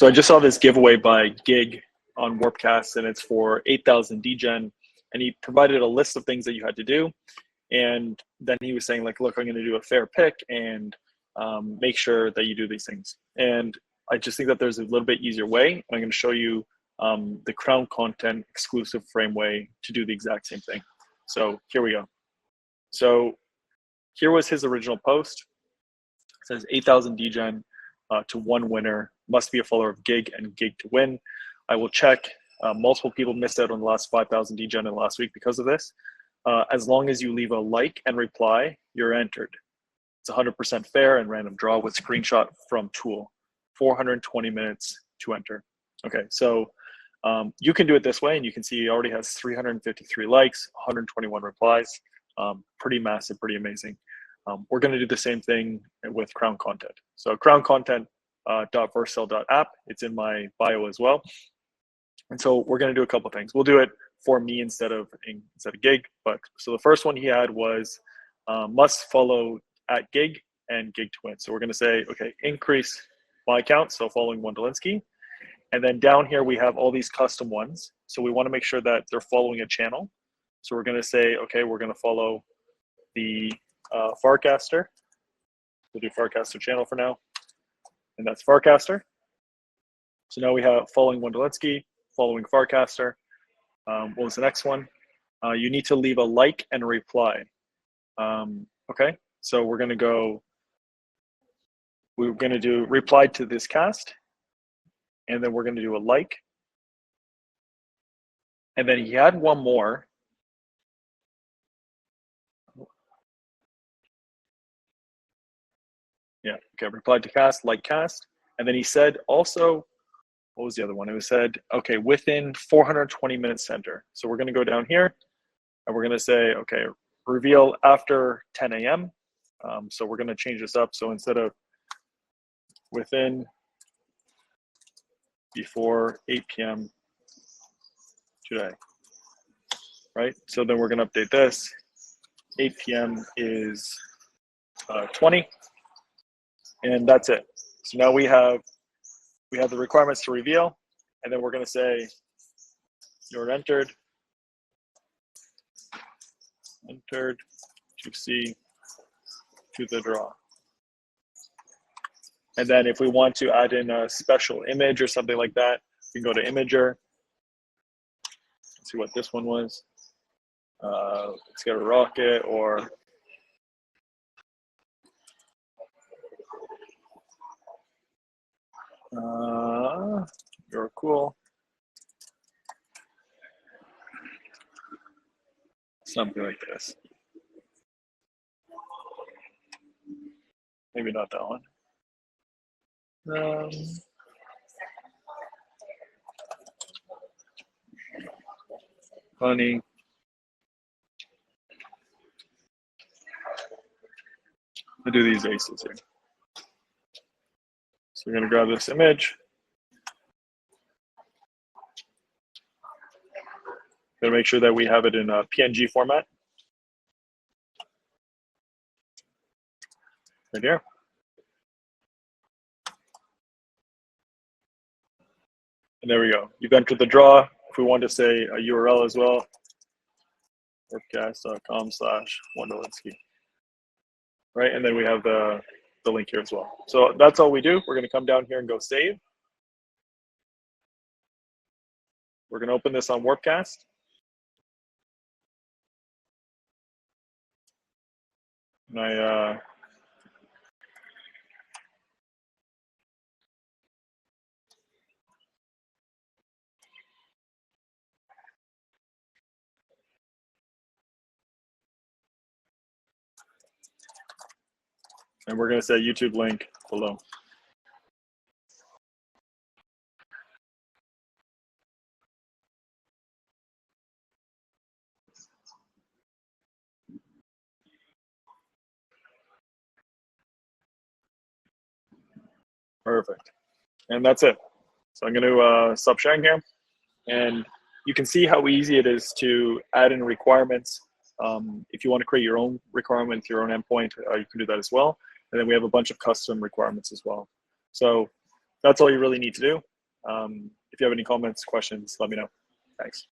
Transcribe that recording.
So I just saw this giveaway by Gig on Warpcast, and it's for 8,000 degen, and he provided a list of things that you had to do. And then he was saying, like, look, I'm going to do a fair pick and make sure that you do these things. And I just think that there's a little bit easier way. I'm going to show you the Crown Content exclusive frame way to do the exact same thing. So here we go. So here was his original post. It says 8,000 degen to one winner, must be a follower of Gig and Gig to win. I will check. Multiple people missed out on the last 5,000 degen in the last week because of this. As long as you leave a like and reply, you're entered. It's 100% fair and random draw with screenshot from tool. 420 minutes to enter. Okay, so you can do it this way, and you can see he already has 353 likes, 121 replies. Pretty massive, pretty amazing. We're going to do the same thing with Crown Content. So Crown Content .vercel.app. It's in my bio as well. And so we're going to do a couple things. We'll do it for me instead of Gig. But so the first one he had was must follow at Gig and Gig to win. So we're going to say, okay, increase my account. So following Wondolinsky. And then down here, we have all these custom ones. So we want to make sure that they're following a channel. So we're going to say, okay, we're going to follow the Farcaster. We'll do Farcaster channel for now. And that's Farcaster. So now we have following Wondolinsky, following Farcaster. What was the next one? You need to leave a like and reply. Okay, so we're going to go, we're going to do reply to this cast. And then we're going to do a like. And then he had one more. Yeah, okay, replied to cast, like cast. And then he said also, what was the other one? It was said, okay, within 420 minutes center. So we're going to go down here and we're going to say, okay, reveal after 10 a.m. So we're going to change this up. So instead of within, before 8 p.m. today, right? So then we're going to update this. 8 p.m. is 20, and that's it. So now we have the requirements to reveal, and then we're going to say you're entered to see to the draw. And then if we want to add in a special image or something like that, we can go to Imager. Let's see what this one was. Let's get a rocket or you're cool. Something like this. Maybe not that one. Funny. I'll do these aces here. So we're going to grab this image. Going to make sure that we have it in a PNG format. Right here. And there we go. You've entered the draw. If we want to say a URL as well, workcast.com/Wondolinsky. Right, and then we have the link here as well. So that's all we do. We're going to come down here and go save. We're going to open this on Warpcast. And and we're going to say YouTube link below. Perfect. And that's it. So I'm going to stop sharing here. And you can see how easy it is to add in requirements. If you want to create your own requirement, your own endpoint, you can do that as well. And then we have a bunch of custom requirements as well. So that's all you really need to do. If you have any comments, questions, let me know. Thanks.